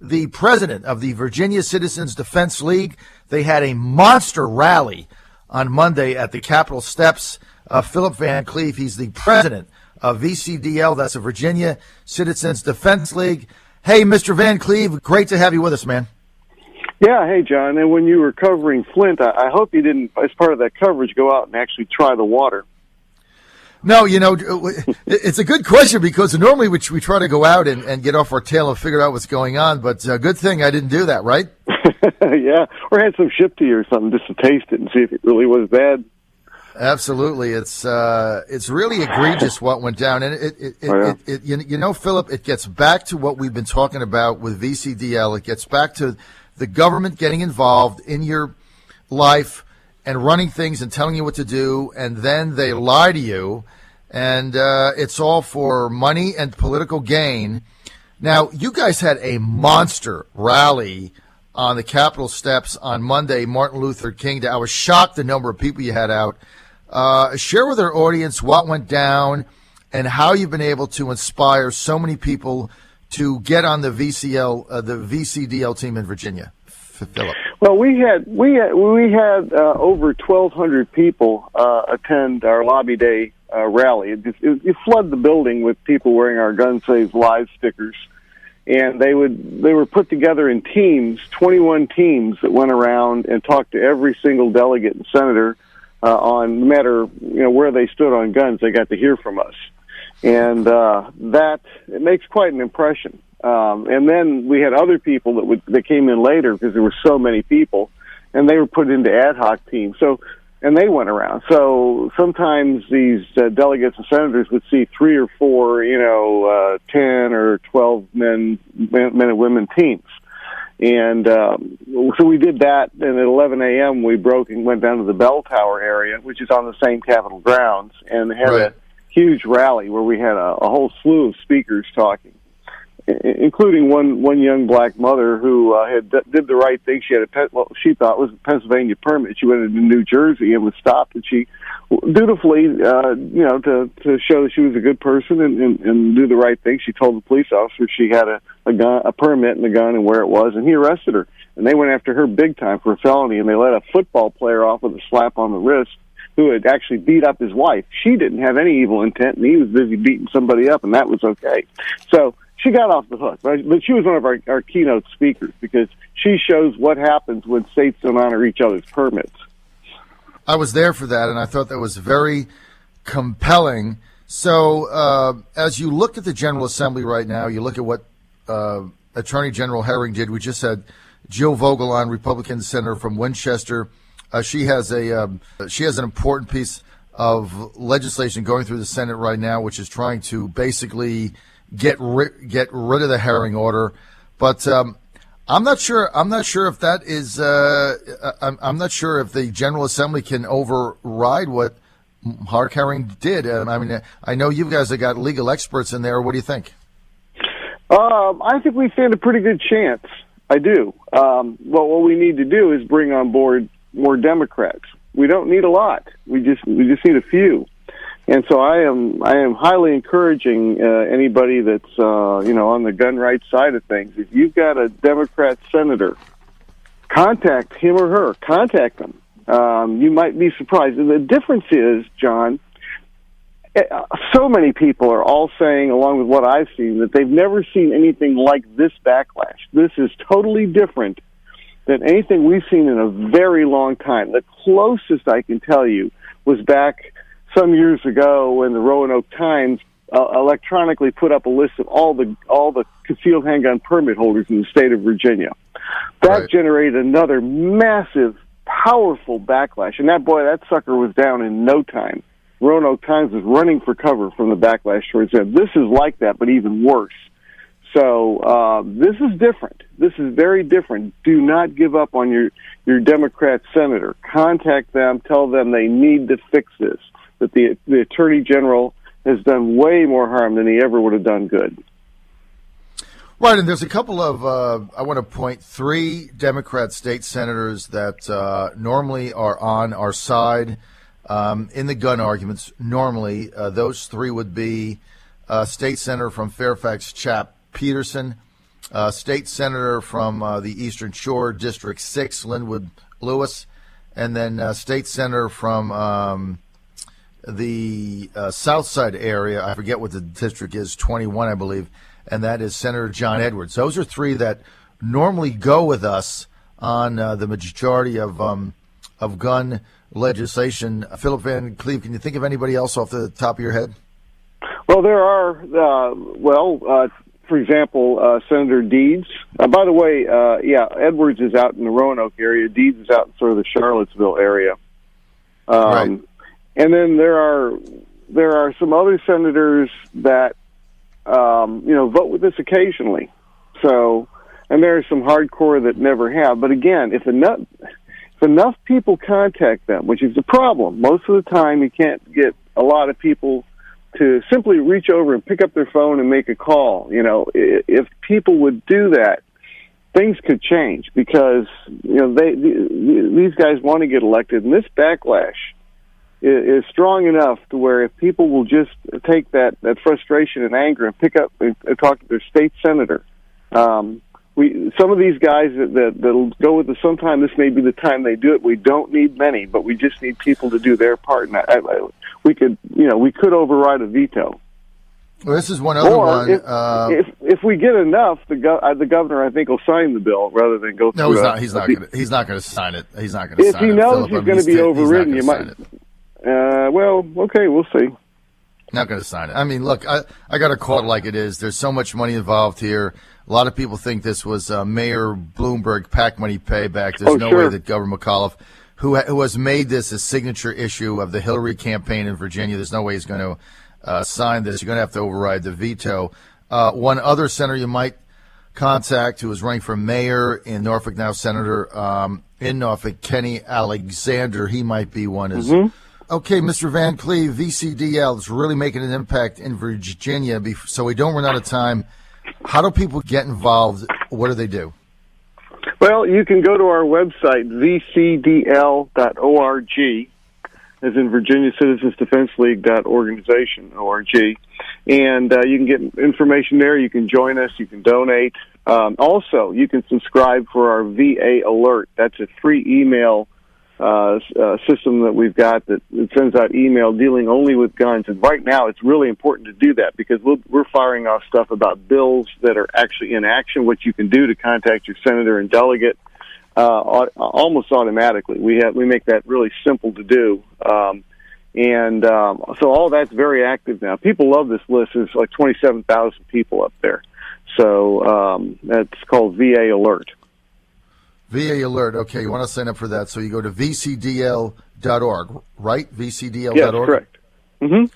the president of the Virginia Citizens Defense League. They had a monster rally on Monday at the Capitol steps. Phillip Van Cleave, he's the president of VCDL, that's the Virginia Citizens Defense League. Hey, Mr. Van Cleave, great to have you with us, man. Yeah, hey, John. And when you were covering Flint, I hope you didn't, as part of that coverage, go out and actually try the water. No, it's a good question because normally we try to go out and get off our tail and figure out what's going on, but good thing I didn't do that, right? Yeah, or had some shipped to you or something just to taste it and see if it really was bad. Absolutely. It's really egregious what went down. And Philip, it gets back to what we've been talking about with VCDL. It gets back to the government getting involved in your life and running things and telling you what to do, and then they lie to you, and it's all for money and political gain. Now, you guys had a monster rally on the Capitol steps on Monday, Martin Luther King Day. I was shocked the number of people you had out. Share with our audience what went down and how you've been able to inspire so many people to get on the VCDL team in Virginia. Philip. Well, we had over 1,200 people attend our Lobby Day rally. It flooded the building with people wearing our Gun Saves Lives stickers, and they were put together in teams, 21 teams that went around and talked to every single delegate and senator on no matter where they stood on guns. They got to hear from us, and that it makes quite an impression. And then we had other people that came in later because there were so many people, and they were put into ad hoc teams. And they went around. So sometimes these delegates and senators would see 3 or 4, 10 or 12 men and women teams. And so we did that, and at 11 a.m. we broke and went down to the Bell Tower area, which is on the same Capitol grounds, and had a huge rally where we had a whole slew of speakers talking, including one young black mother who did the right thing. She had what she thought was a Pennsylvania permit. She went into New Jersey and was stopped, and she dutifully, to show that she was a good person and do the right thing, she told the police officer she had a permit and a gun and where it was, and he arrested her. And they went after her big time for a felony, and they let a football player off with a slap on the wrist who had actually beat up his wife. She didn't have any evil intent, and he was busy beating somebody up, and that was okay. So she got off the hook, right? But she was one of our keynote speakers because she shows what happens when states don't honor each other's permits. I was there for that, and I thought that was very compelling. So as you look at the General Assembly right now, you look at what Attorney General Herring did. We just had Jill Vogel on, Republican senator from Winchester. She has an important piece of legislation going through the Senate right now, which is trying to basically get rid of the Herring order, but I'm not sure if that is. I'm not sure if the General Assembly can override what Mark Herring did. I know you guys have got legal experts in there. What do you think? I think we stand a pretty good chance. I do. Well, what we need to do is bring on board more Democrats. We don't need a lot. We just need a few. And so I am highly encouraging anybody that's on the gun rights side of things. If you've got a Democrat senator, contact him or her. Contact them. You might be surprised. And the difference is, John, so many people are all saying, along with what I've seen, that they've never seen anything like this backlash. This is totally different than anything we've seen in a very long time. The closest I can tell you was back some years ago when the Roanoke Times electronically put up a list of all the concealed handgun permit holders in the state of Virginia. That generated another massive, powerful backlash, and that sucker was down in no time. Roanoke Times was running for cover from the backlash towards them. This is like that, but even worse. So this is different. This is very different. Do not give up on your Democrat senator. Contact them. Tell them they need to fix this. That the Attorney General has done way more harm than he ever would have done good. Right, and there's a couple of, I want to point 3 Democrat state senators that normally are on our side in the gun arguments. Normally, those 3 would be State Senator from Fairfax, Chap Peterson, state senator from the Eastern Shore, District 6, Linwood Lewis, and then state senator from the South Side area. I forget what the district is, 21, I believe, and that is Senator John Edwards. Those are three that normally go with us on the majority of gun legislation. Phillip Van Cleave, can you think of anybody else off the top of your head? Well, there are, for example, Senator Deeds. By the way, Edwards is out in the Roanoke area. Deeds is out in sort of the Charlottesville area. Right. And then there are some other senators that, vote with us occasionally. So, and there are some hardcore that never have. But again, if enough people contact them, which is the problem, most of the time you can't get a lot of people to simply reach over and pick up their phone and make a call. If people would do that, things could change because, these guys want to get elected, and this backlash is strong enough to where if people will just take that frustration and anger and pick up and talk to their state senator, some of these guys that'll go with us, sometime this may be the time they do it. We don't need many, but we just need people to do their part. And we could override a veto. Well, this is one other one. If we get enough, the governor, I think, will sign the bill rather than go through. No, he's not going to sign it. He's not going to sign it. If he knows he's going to be overridden, you might. Okay, we'll see. Not going to sign it. I mean, look, I got to call it like it is. There's so much money involved here. A lot of people think this was Mayor Bloomberg PAC money payback. There's no way that Governor McAuliffe, who has made this a signature issue of the Hillary campaign in Virginia, there's no way he's going to sign this. You're going to have to override the veto. One other senator you might contact who is running for mayor in Norfolk, now senator in Norfolk, Kenny Alexander. He might be one. Okay, Mr. Van Cleave, VCDL is really making an impact in Virginia. So we don't run out of time. How do people get involved? What do they do? Well, you can go to our website, vcdl.org, as in Virginia Citizens Defense League.org, and you can get information there. You can join us. You can donate. Also, you can subscribe for our VA Alert. That's a free email system that we've got that sends out email dealing only with guns. And right now, it's really important to do that because we're firing off stuff about bills that are actually in action, what you can do to contact your senator and delegate almost automatically. We make that really simple to do. So all that's very active now. People love this list. There's like 27,000 people up there. So that's called VA Alert. VA Alert. Okay, you want to sign up for that. So you go to vcdl.org, right? vcdl.org? Yes, correct.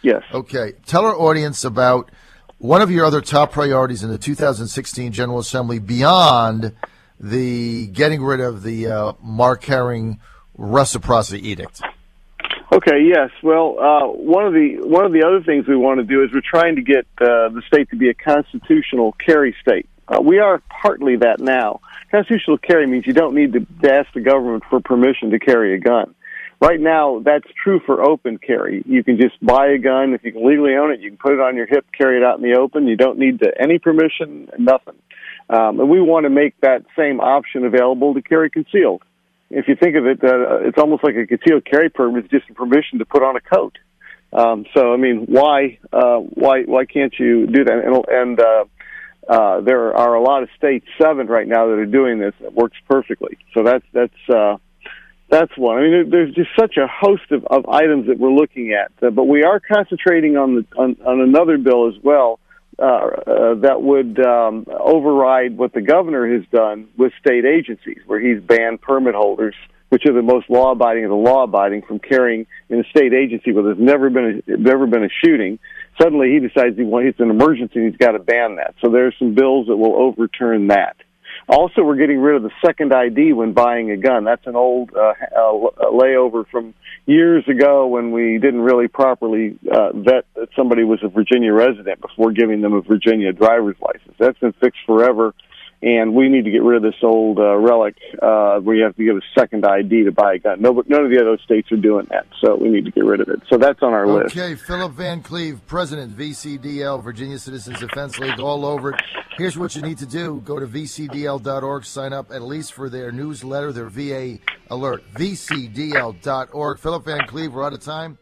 Yes. Okay. Tell our audience about one of your other top priorities in the 2016 General Assembly beyond the getting rid of the Mark Herring reciprocity edict. Okay, yes. Well, one of the other things we want to do is we're trying to get the state to be a constitutional carry state. We are partly that now. Constitutional carry means you don't need to ask the government for permission to carry a gun. Right now, that's true for open carry. You can just buy a gun. If you can legally own it, you can put it on your hip, carry it out in the open. You don't need any permission, nothing. And we want to make that same option available to carry concealed. If you think of it, it's almost like a concealed carry permit is just a permission to put on a coat. So, I mean, why can't you do that? And there are a lot of states, 7 right now, that are doing this. It works perfectly. So that's one. I mean, there's just such a host of items that we're looking at, but we are concentrating on another bill as well that would override what the governor has done with state agencies, where he's banned permit holders, which are the most law-abiding of the law-abiding, from carrying in a state agency where there's never been a shooting. Suddenly he decides it's an emergency and he's got to ban that. So there's some bills that will overturn that. Also, we're getting rid of the second ID when buying a gun. That's an old layover from years ago when we didn't really properly vet that somebody was a Virginia resident before giving them a Virginia driver's license. That's been fixed forever. And we need to get rid of this old relic where you have to give a second ID to buy a gun. None of the other states are doing that, so we need to get rid of it. So that's on our list. Okay, Phillip Van Cleave, President, VCDL, Virginia Citizens Defense League, all over it. Here's what you need to do. Go to VCDL.org, sign up at least for their newsletter, their VA alert, VCDL.org. Phillip Van Cleave, we're out of time.